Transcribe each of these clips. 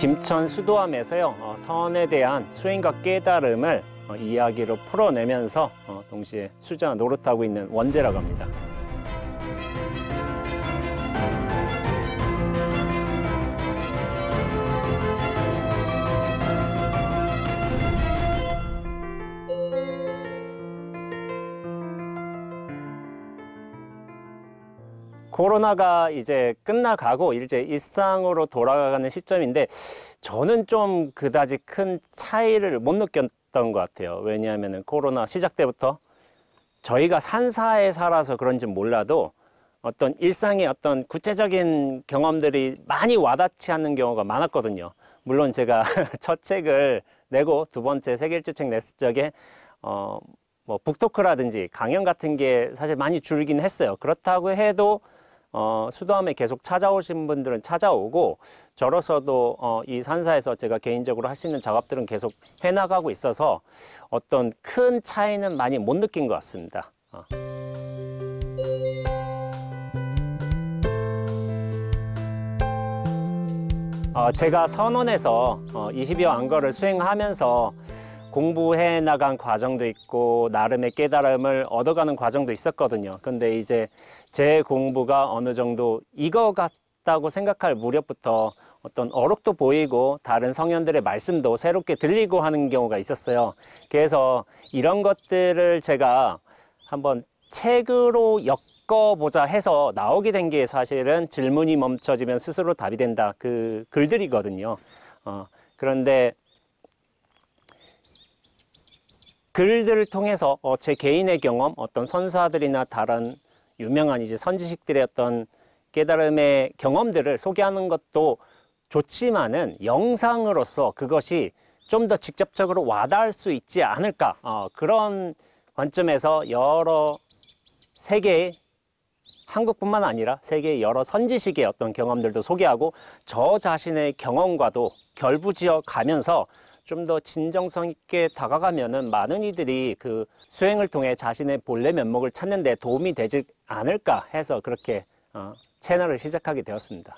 김천 수도함에서요, 선에 대한 수행과 깨달음을 이야기로 풀어내면서 동시에 수자 노릇하고 있는 원재라고 합니다. 코로나가 이제 끝나가고 이제 일상으로 돌아가는 시점인데 저는 좀 그다지 큰 차이를 못 느꼈던 것 같아요. 왜냐하면 코로나 시작 때부터 저희가 산사에 살아서 그런지 몰라도 어떤 일상의 어떤 구체적인 경험들이 많이 와닿지 않는 경우가 많았거든요. 물론 제가 첫 책을 내고 두 번째 세계 일주 책 냈을 적에 뭐 북토크라든지 강연 같은 게 사실 많이 줄긴 했어요. 그렇다고 해도 수도함에 계속 찾아오신 분들은 찾아오고 저로서도 이 산사에서 제가 개인적으로 할 수 있는 작업들은 계속 해나가고 있어서 어떤 큰 차이는 많이 못 느낀 것 같습니다. 제가 선원에서 20여 안거를 수행하면서 공부해 나간 과정도 있고 나름의 깨달음을 얻어가는 과정도 있었거든요. 근데 이제 제 공부가 어느 정도 이거 같다고 생각할 무렵부터 어떤 어록도 보이고 다른 성현들의 말씀도 새롭게 들리고 하는 경우가 있었어요. 그래서 이런 것들을 제가 한번 책으로 엮어보자 해서 나오게 된 게 사실은 질문이 멈춰지면 스스로 답이 된다, 그 글들이거든요. 그런데 글들을 통해서 제 개인의 경험, 어떤 선사들이나 다른 유명한 이제 선지식들의 어떤 깨달음의 경험들을 소개하는 것도 좋지만은 영상으로서 그것이 좀 더 직접적으로 와닿을 수 있지 않을까, 그런 관점에서 여러 세계의, 한국뿐만 아니라 세계의 여러 선지식의 어떤 경험들도 소개하고 저 자신의 경험과도 결부지어 가면서 좀 더 진정성 있게 다가가면은 많은 이들이 그 수행을 통해 자신의 본래 면목을 찾는 데 도움이 되지 않을까 해서 그렇게 채널을 시작하게 되었습니다.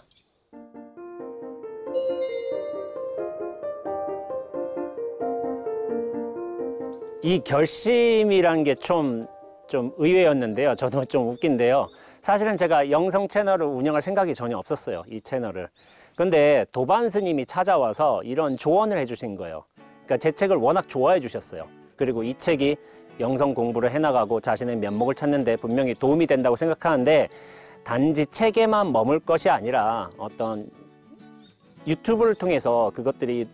이 결심이란 게 좀 의외였는데요. 저도 좀 웃긴데요. 사실은 제가 영성 채널을 운영할 생각이 전혀 없었어요. 이 채널을. 근데 도반 스님이 찾아와서 이런 조언을 해주신 거예요. 그러니까 제 책을 워낙 좋아해 주셨어요. 그리고 이 책이 영성 공부를 해나가고 자신의 면목을 찾는 데 분명히 도움이 된다고 생각하는데 단지 책에만 머물 것이 아니라 어떤 유튜브를 통해서 그것들이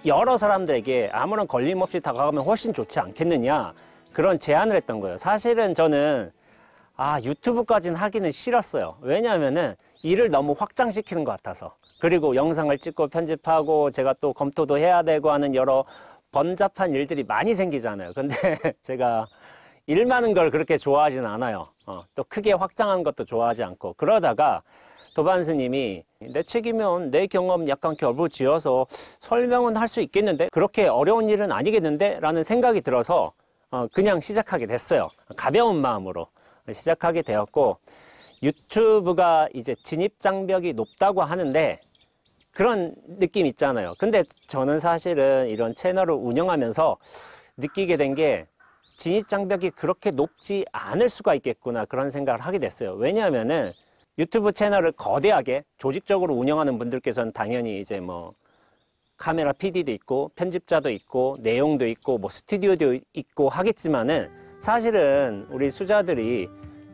여러 사람들에게 아무런 걸림 없이 다가가면 훨씬 좋지 않겠느냐, 그런 제안을 했던 거예요. 사실은 저는 유튜브까지는 하기는 싫었어요. 왜냐하면은 일을 너무 확장시키는 것 같아서, 그리고 영상을 찍고 편집하고 제가 또 검토도 해야 되고 하는 여러 번잡한 일들이 많이 생기잖아요. 근데 제가 일 많은 걸 그렇게 좋아하진 않아요. 또 크게 확장한 것도 좋아하지 않고, 그러다가 도반 스님이 내 책이면 내 경험 약간 결부지어서 설명은 할 수 있겠는데 그렇게 어려운 일은 아니겠는데 라는 생각이 들어서 그냥 시작하게 됐어요. 가벼운 마음으로 시작하게 되었고, 유튜브가 이제 진입장벽이 높다고 하는데 그런 느낌 있잖아요. 근데 저는 사실은 이런 채널을 운영하면서 느끼게 된 게 진입장벽이 그렇게 높지 않을 수가 있겠구나, 그런 생각을 하게 됐어요. 왜냐하면은 유튜브 채널을 거대하게 조직적으로 운영하는 분들께서는 당연히 이제 뭐 카메라 PD도 있고 편집자도 있고 내용도 있고 뭐 스튜디오도 있고 하겠지만은 사실은 우리 수자들이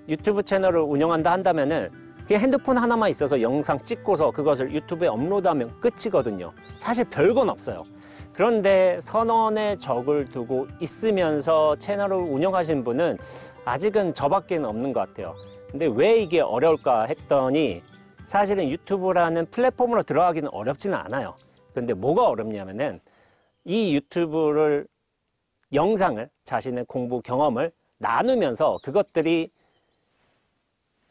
유튜브 채널을 운영한다 한다면은 그냥 핸드폰 하나만 있어서 영상 찍고서 그것을 유튜브에 업로드하면 끝이거든요. 사실 별건 없어요. 그런데 선원의 적을 두고 있으면서 채널을 운영하시는 분은 아직은 저밖에는 없는 것 같아요. 근데 왜 이게 어려울까 했더니 사실은 유튜브라는 플랫폼으로 들어가기는 어렵지는 않아요. 근데 뭐가 어렵냐면은 이 유튜브를, 영상을, 자신의 공부 경험을 나누면서 그것들이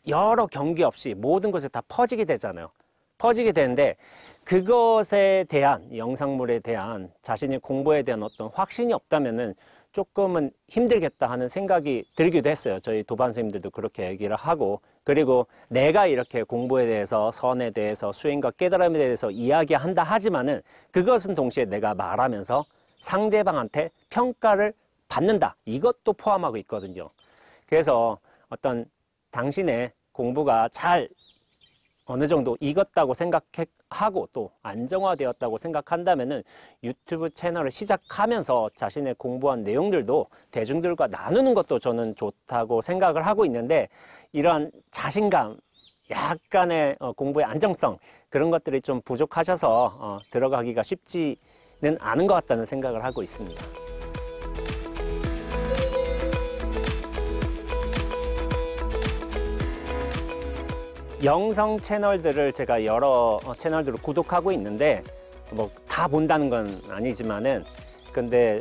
여러 경계 없이 모든 곳에 다 퍼지게 되잖아요. 퍼지게 되는데 그것에 대한, 영상물에 대한 자신의 공부에 대한 어떤 확신이 없다면은 조금은 힘들겠다 하는 생각이 들기도 했어요. 저희 도반 선생님들도 그렇게 얘기를 하고, 그리고 내가 이렇게 공부에 대해서, 선에 대해서, 수행과 깨달음에 대해서 이야기한다 하지만은 그것은 동시에 내가 말하면서 상대방한테 평가를 받는다. 이것도 포함하고 있거든요. 그래서 어떤 당신의 공부가 잘 어느 정도 익었다고 생각하고 또 안정화되었다고 생각한다면은 유튜브 채널을 시작하면서 자신의 공부한 내용들도 대중들과 나누는 것도 저는 좋다고 생각을 하고 있는데, 이러한 자신감, 약간의 공부의 안정성, 그런 것들이 좀 부족하셔서 들어가기가 쉽지는 않은 것 같다는 생각을 하고 있습니다. 영상 채널들을 제가 여러 채널들을 구독하고 있는데 뭐 다 본다는 건 아니지만은, 근데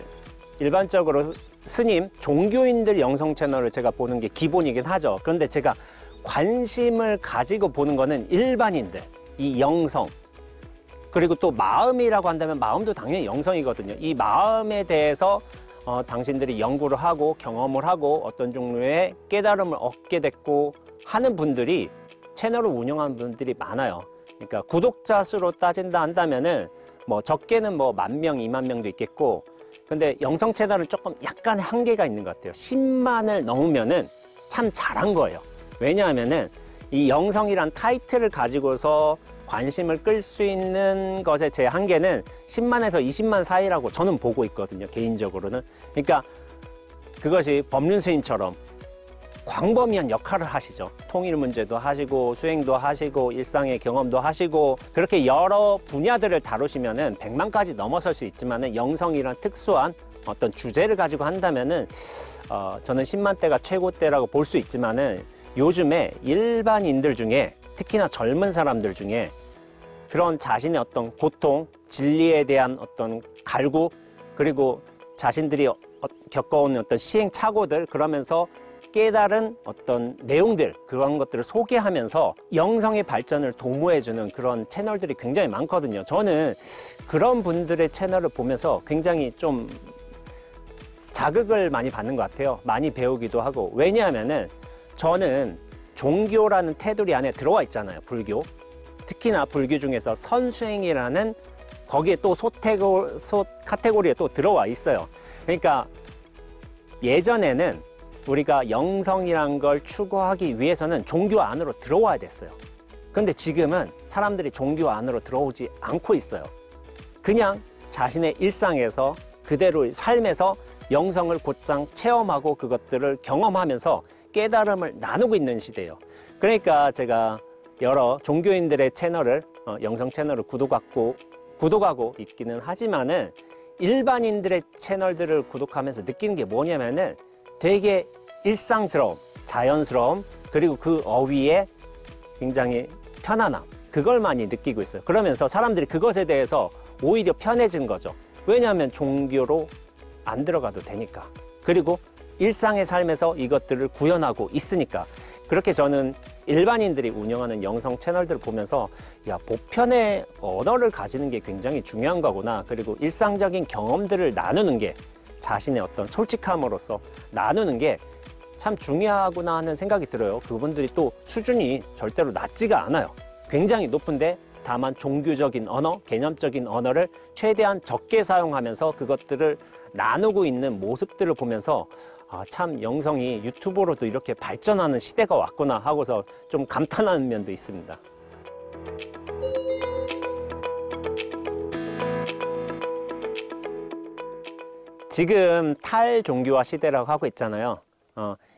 일반적으로 스님, 종교인들 영상 채널을 제가 보는 게 기본이긴 하죠. 그런데 제가 관심을 가지고 보는 거는 일반인들, 이 영성, 그리고 또 마음이라고 한다면 마음도 당연히 영성이거든요. 이 마음에 대해서 당신들이 연구를 하고 경험을 하고 어떤 종류의 깨달음을 얻게 됐고 하는 분들이, 채널을 운영하는 분들이 많아요. 그러니까 구독자 수로 따진다 한다면은 뭐 적게는 뭐 10,000명, 20,000명도 있겠고, 근데 영상 채널은 조금 약간 한계가 있는 것 같아요. 10만을 넘으면은 참 잘한 거예요. 왜냐하면은 이 영성이란 타이틀을 가지고서 관심을 끌 수 있는 것의 제 한계는 10만에서 20만 사이라고 저는 보고 있거든요, 개인적으로는. 그러니까 그것이 법륜 스님처럼 광범위한 역할을 하시죠. 통일 문제도 하시고 수행도 하시고 일상의 경험도 하시고, 그렇게 여러 분야들을 다루시면은 100만까지 넘어설 수 있지만은 영성이란 특수한 어떤 주제를 가지고 한다면은 저는 10만대가 최고대라고 볼 수 있지만은, 요즘에 일반인들 중에, 특히나 젊은 사람들 중에 그런 자신의 어떤 고통, 진리에 대한 어떤 갈구, 그리고 자신들이 겪어오는 어떤 시행착오들, 그러면서 깨달은 어떤 내용들, 그런 것들을 소개하면서 영성의 발전을 도모해주는 그런 채널들이 굉장히 많거든요. 저는 그런 분들의 채널을 보면서 굉장히 좀 자극을 많이 받는 것 같아요. 많이 배우기도 하고. 왜냐하면은 저는 종교라는 테두리 안에 들어와 있잖아요, 불교. 특히나 불교 중에서 선수행이라는 거기에 또 카테고리에 또 들어와 있어요. 그러니까 예전에는 우리가 영성이란 걸 추구하기 위해서는 종교 안으로 들어와야 됐어요. 근데 지금은 사람들이 종교 안으로 들어오지 않고 있어요. 그냥 자신의 일상에서, 그대로의 삶에서 영성을 곧장 체험하고 그것들을 경험하면서 깨달음을 나누고 있는 시대예요. 그러니까 제가 여러 종교인들의 채널을, 영성 채널을 구독하고 있기는 하지만은, 일반인들의 채널들을 구독하면서 느끼는 게 뭐냐면은 되게 일상스러움, 자연스러움, 그리고 그 어휘에 굉장히 편안함, 그걸 많이 느끼고 있어요. 그러면서 사람들이 그것에 대해서 오히려 편해진 거죠. 왜냐하면 종교로 안 들어가도 되니까. 그리고 일상의 삶에서 이것들을 구현하고 있으니까. 그렇게 저는 일반인들이 운영하는 영성 채널들을 보면서, 야, 보편의 언어를 가지는 게 굉장히 중요한 거구나. 그리고 일상적인 경험들을 나누는 게, 자신의 어떤 솔직함으로써 나누는 게 참 중요하구나 하는 생각이 들어요. 그분들이 또 수준이 절대로 낮지가 않아요. 굉장히 높은데 다만 종교적인 언어, 개념적인 언어를 최대한 적게 사용하면서 그것들을 나누고 있는 모습들을 보면서, 아, 참 영성이 유튜브로도 이렇게 발전하는 시대가 왔구나 하고서 좀 감탄하는 면도 있습니다. 지금 탈종교화 시대라고 하고 있잖아요.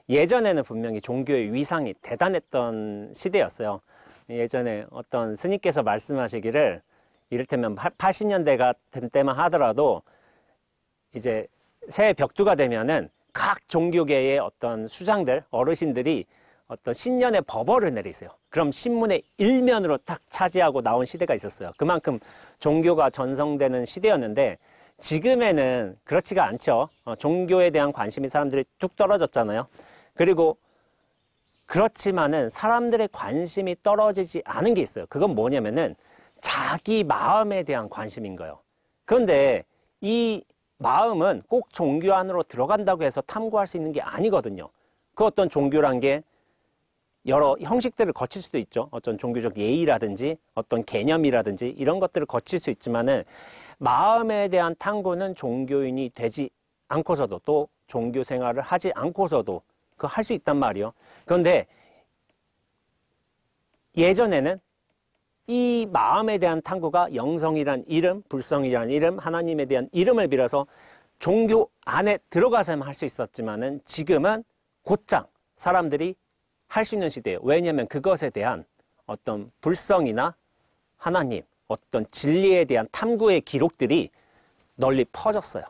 예전에는 분명히 종교의 위상이 대단했던 시대였어요. 예전에 어떤 스님께서 말씀하시기를, 이를테면 80년대가 된 때만 하더라도 이제 새해 벽두가 되면은 각 종교계의 어떤 수장들, 어르신들이 어떤 신년의 법어를 내리세요. 그럼 신문의 일면으로 딱 차지하고 나온 시대가 있었어요. 그만큼 종교가 전성되는 시대였는데, 지금에는 그렇지가 않죠. 종교에 대한 관심이 사람들이 뚝 떨어졌잖아요. 그리고 그렇지만은 사람들의 관심이 떨어지지 않은 게 있어요. 그건 뭐냐면은 자기 마음에 대한 관심인 거예요. 그런데 이 마음은 꼭 종교 안으로 들어간다고 해서 탐구할 수 있는 게 아니거든요. 그 어떤 종교란 게 여러 형식들을 거칠 수도 있죠. 어떤 종교적 예의라든지 어떤 개념이라든지 이런 것들을 거칠 수 있지만은 마음에 대한 탐구는 종교인이 되지 않고서도 또 종교 생활을 하지 않고서도 그거 할 수 있단 말이요. 그런데 예전에는 이 마음에 대한 탐구가 영성이란 이름, 불성이란 이름, 하나님에 대한 이름을 빌어서 종교 안에 들어가서만 할 수 있었지만은 지금은 곧장 사람들이 할 수 있는 시대예요. 왜냐하면 그것에 대한 어떤 불성이나 하나님, 어떤 진리에 대한 탐구의 기록들이 널리 퍼졌어요.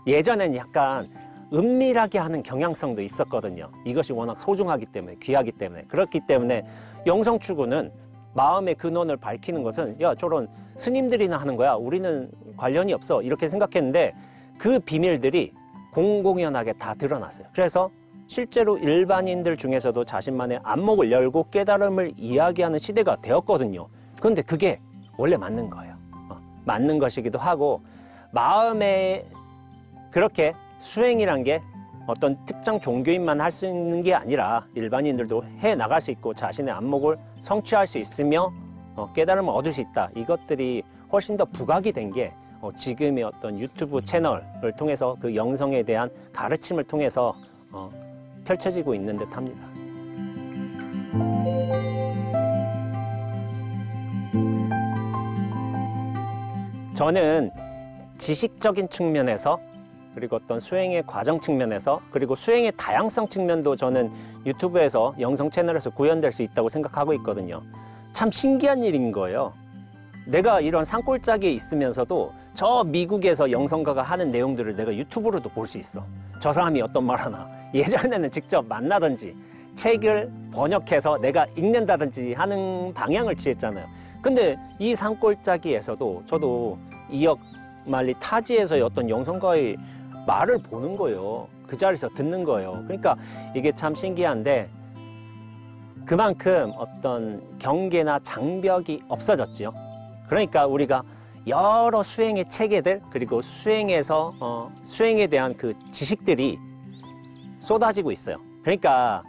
예전에는 약간 은밀하게 하는 경향성도 있었거든요. 이것이 워낙 소중하기 때문에, 귀하기 때문에. 그렇기 때문에 영성 추구는 마음의 근원을 밝히는 것은 야, 저런 스님들이나 하는 거야. 우리는 관련이 없어. 이렇게 생각했는데 그 비밀들이 공공연하게 다 드러났어요. 그래서 실제로 일반인들 중에서도 자신만의 안목을 열고 깨달음을 이야기하는 시대가 되었거든요. 그런데 그게 원래 맞는 거예요. 맞는 것이기도 하고 마음에 그렇게 수행이란 게 어떤 특정 종교인만 할 수 있는 게 아니라 일반인들도 해 나갈 수 있고 자신의 안목을 성취할 수 있으며 깨달음을 얻을 수 있다. 이것들이 훨씬 더 부각이 된 게 지금의 어떤 유튜브 채널을 통해서 그 영성에 대한 가르침을 통해서 펼쳐지고 있는 듯 합니다. 저는 지식적인 측면에서 그리고 어떤 수행의 과정 측면에서 그리고 수행의 다양성 측면도 저는 유튜브에서 영성 채널에서 구현될 수 있다고 생각하고 있거든요. 참 신기한 일인 거예요. 내가 이런 산골짜기에 있으면서도 저 미국에서 영성가가 하는 내용들을 내가 유튜브로도 볼 수 있어. 저 사람이 어떤 말 하나. 예전에는 직접 만나든지 책을 번역해서 내가 읽는다든지 하는 방향을 취했잖아요. 근데 이 산골짜기에서도 저도 이역 말리 타지에서의 어떤 영성가의 말을 보는 거예요. 그 자리에서 듣는 거예요. 그러니까 이게 참 신기한데 그만큼 어떤 경계나 장벽이 없어졌지요. 그러니까 우리가 여러 수행의 체계들 그리고 수행에서 수행에 대한 그 지식들이 쏟아지고 있어요. 그러니까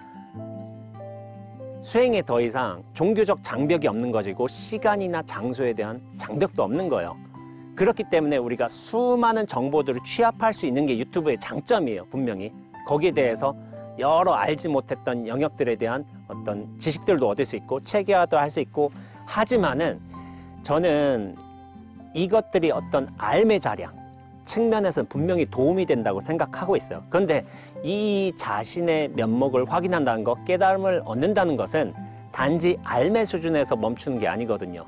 수행에 더 이상 종교적 장벽이 없는 것이고 시간이나 장소에 대한 장벽도 없는 거예요. 그렇기 때문에 우리가 수많은 정보들을 취합할 수 있는 게 유튜브의 장점이에요. 분명히 거기에 대해서 여러 알지 못했던 영역들에 대한 어떤 지식들도 얻을 수 있고 체계화도 할 수 있고 하지만은 저는 이것들이 어떤 알매 자량 측면에서는 분명히 도움이 된다고 생각하고 있어요. 그런데 이 자신의 면목을 확인한다는 것, 깨달음을 얻는다는 것은 단지 알매 수준에서 멈추는 게 아니거든요.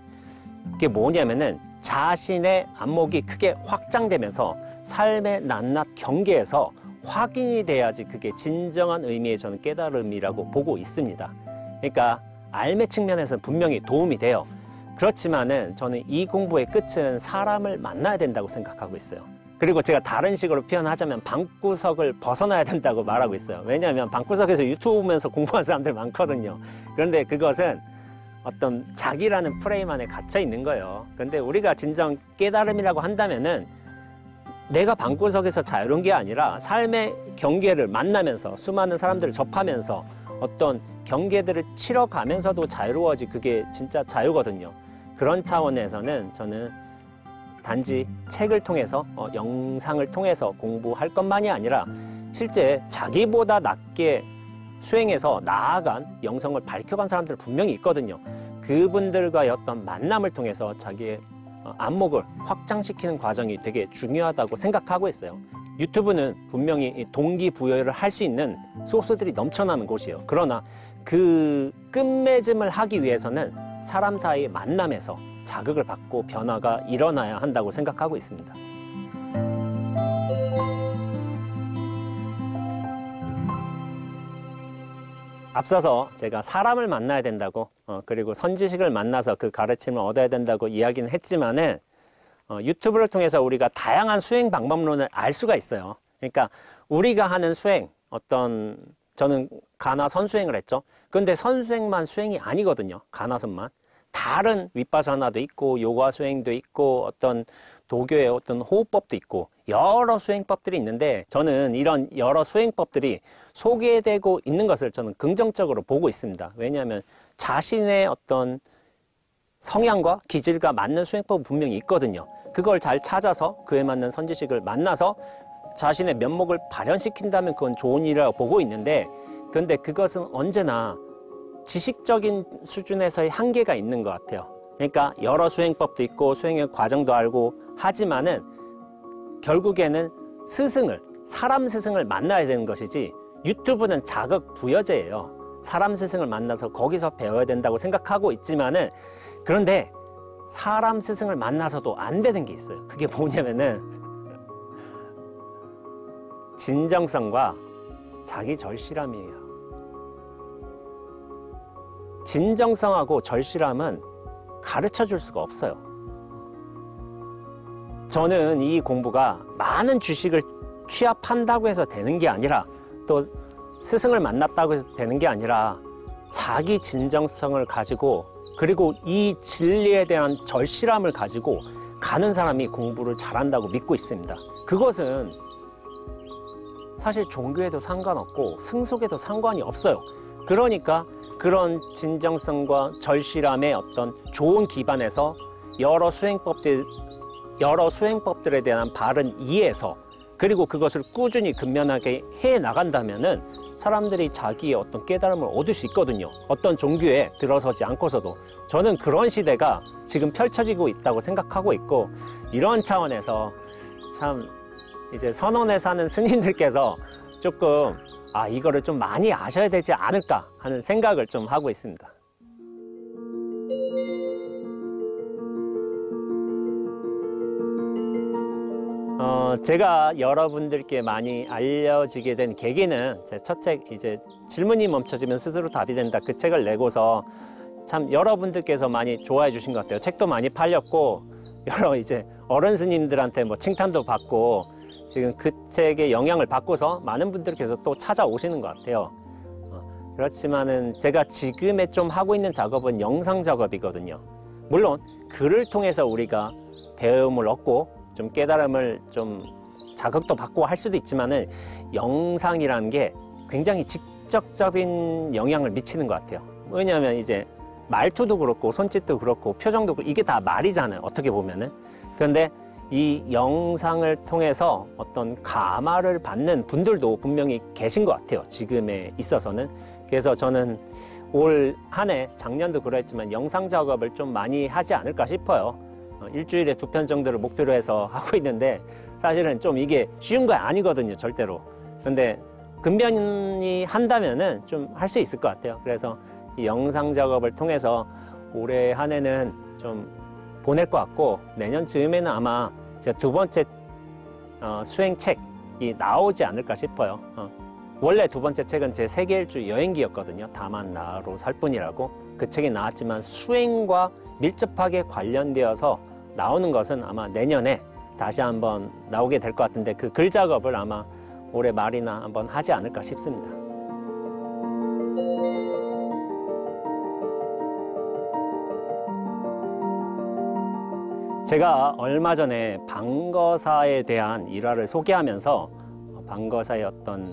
그게 뭐냐면은 자신의 안목이 크게 확장되면서 삶의 낱낱 경계에서 확인이 돼야지 그게 진정한 의미의 저는 깨달음이라고 보고 있습니다. 그러니까 알매 측면에서는 분명히 도움이 돼요. 그렇지만은 저는 이 공부의 끝은 사람을 만나야 된다고 생각하고 있어요. 그리고 제가 다른 식으로 표현하자면 방구석을 벗어나야 된다고 말하고 있어요. 왜냐하면 방구석에서 유튜브 보면서 공부하는 사람들 많거든요. 그런데 그것은 어떤 자기라는 프레임 안에 갇혀 있는 거예요. 근데 우리가 진정 깨달음이라고 한다면은 내가 방구석에서 자유로운 게 아니라 삶의 경계를 만나면서 수많은 사람들을 접하면서 어떤 경계들을 치러가면서도 자유로워지 그게 진짜 자유거든요. 그런 차원에서는 저는 단지 책을 통해서 영상을 통해서 공부할 것만이 아니라 실제 자기보다 낮게 수행해서 나아간 영성을 밝혀간 사람들 분명히 있거든요. 그분들과의 어떤 만남을 통해서 자기의 안목을 확장시키는 과정이 되게 중요하다고 생각하고 있어요. 유튜브는 분명히 동기부여를 할 수 있는 소스들이 넘쳐나는 곳이에요. 그러나 그 끝맺음을 하기 위해서는 사람 사이의 만남에서 자극을 받고 변화가 일어나야 한다고 생각하고 있습니다. 앞서서 제가 사람을 만나야 된다고 그리고 선지식을 만나서 그 가르침을 얻어야 된다고 이야기는 했지만은 유튜브를 통해서 우리가 다양한 수행 방법론을 알 수가 있어요. 그러니까 우리가 하는 수행 저는 가나 선수행을 했죠. 그런데 선수행만 수행이 아니거든요. 가나선만. 다른 윗바사나도 있고 요가 수행도 있고 어떤 도교의 어떤 호흡법도 있고 여러 수행법들이 있는데 저는 이런 여러 수행법들이 소개되고 있는 것을 저는 긍정적으로 보고 있습니다. 왜냐하면 자신의 어떤 성향과 기질과 맞는 수행법은 분명히 있거든요. 그걸 잘 찾아서 그에 맞는 선지식을 만나서 자신의 면목을 발현시킨다면 그건 좋은 일이라고 보고 있는데, 그런데 그것은 언제나 지식적인 수준에서의 한계가 있는 것 같아요. 그러니까 여러 수행법도 있고 수행의 과정도 알고 하지만은 결국에는 사람 스승을 만나야 되는 것이지, 유튜브는 자극 부여제예요. 사람 스승을 만나서 거기서 배워야 된다고 생각하고 있지만은, 그런데 사람 스승을 만나서도 안 되는 게 있어요. 그게 뭐냐면은 진정성과 자기 절실함이에요. 진정성하고 절실함은 가르쳐 줄 수가 없어요. 저는 이 공부가 많은 지식을 취합한다고 해서 되는 게 아니라, 또 스승을 만났다고 해서 되는 게 아니라, 자기 진정성을 가지고 그리고 이 진리에 대한 절실함을 가지고 가는 사람이 공부를 잘한다고 믿고 있습니다. 그것은 사실 종교에도 상관없고 승속에도 상관이 없어요. 그러니까 그런 진정성과 절실함의 어떤 좋은 기반에서 여러 수행법들에 대한 바른 이해에서, 그리고 그것을 꾸준히 근면하게 해 나간다면은 사람들이 자기의 어떤 깨달음을 얻을 수 있거든요. 어떤 종교에 들어서지 않고서도. 저는 그런 시대가 지금 펼쳐지고 있다고 생각하고 있고, 이런 차원에서 참 이제 선원에 사는 스님들께서 조금 이거를 좀 많이 아셔야 되지 않을까 하는 생각을 좀 하고 있습니다. 제가 여러분들께 많이 알려지게 된 계기는 제 첫 책, 이제 질문이 멈춰지면 스스로 답이 된다, 그 책을 내고서 참 여러분들께서 많이 좋아해 주신 것 같아요. 책도 많이 팔렸고, 여러 이제 어른 스님들한테 뭐 칭찬도 받고, 지금 그 책의 영향을 받고서 많은 분들께서 또 찾아오시는 것 같아요. 그렇지만은 제가 지금에 좀 하고 있는 작업은 영상 작업이거든요. 물론 글을 통해서 우리가 배움을 얻고 좀 깨달음을 좀 자극도 받고 할 수도 있지만은, 영상이라는 게 굉장히 직접적인 영향을 미치는 것 같아요. 왜냐하면 이제 말투도 그렇고 손짓도 그렇고 표정도 그렇고 이게 다 말이잖아요, 어떻게 보면은. 그런데 이 영상을 통해서 어떤 감화를 받는 분들도 분명히 계신 것 같아요, 지금에 있어서는. 그래서 저는 올 한 해, 작년도 그랬지만 영상 작업을 좀 많이 하지 않을까 싶어요. 일주일에 2편 정도를 목표로 해서 하고 있는데, 사실은 좀 이게 쉬운 거 아니거든요, 절대로. 근데 근면히 한다면은 좀 할 수 있을 것 같아요. 그래서 이 영상 작업을 통해서 올해 한 해는 좀 보낼 것 같고, 내년 즈음에는 아마 제 2번째 수행책이 나오지 않을까 싶어요. 원래 2번째 책은 제 세계 일주 여행기였거든요. 다만 나로 살 뿐이라고. 그 책이 나왔지만 수행과 밀접하게 관련되어서 나오는 것은 아마 내년에 다시 한번 나오게 될 것 같은데, 그 글 작업을 아마 올해 말이나 한번 하지 않을까 싶습니다. 제가 얼마 전에 방거사에 대한 일화를 소개하면서 방거사의 어떤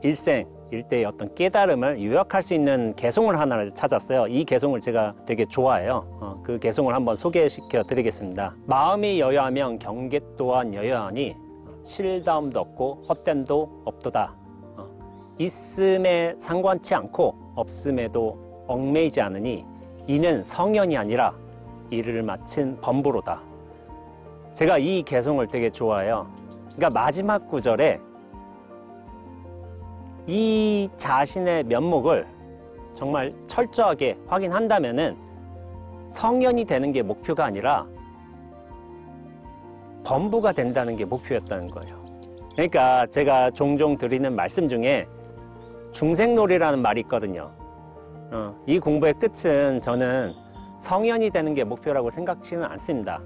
일대의 어떤 깨달음을 요약할 수 있는 개송을 하나를 찾았어요. 이 개송을 제가 되게 좋아해요. 그 개송을 한번 소개시켜 드리겠습니다. 마음이 여여하면 경계 또한 여여하니 실다움도 없고 헛됨도 없도다. 있음에 상관치 않고 없음에도 얽매이지 않으니 이는 성현이 아니라 일을 마친 범부로다. 제가 이 개송을 되게 좋아해요. 그러니까 마지막 구절에 이 자신의 면목을 정말 철저하게 확인한다면은 성현이 되는 게 목표가 아니라 범부가 된다는 게 목표였다는 거예요. 그러니까 제가 종종 드리는 말씀 중에 중생놀이라는 말이 있거든요. 이 공부의 끝은 저는 성현이 되는 게 목표라고 생각지는 않습니다.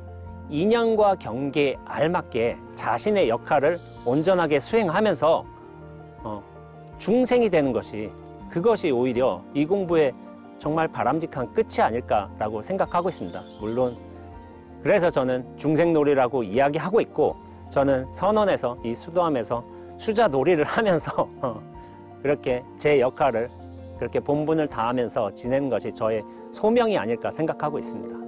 인연과 경계에 알맞게 자신의 역할을 온전하게 수행하면서 중생이 되는 것이, 그것이 오히려 이 공부의 정말 바람직한 끝이 아닐까라고 생각하고 있습니다. 물론 그래서 저는 중생놀이라고 이야기하고 있고, 저는 선원에서 이 수도함에서 수자 놀이를 하면서 그렇게 제 역할을 그렇게 본분을 다하면서 지내는 것이 저의 소명이 아닐까 생각하고 있습니다.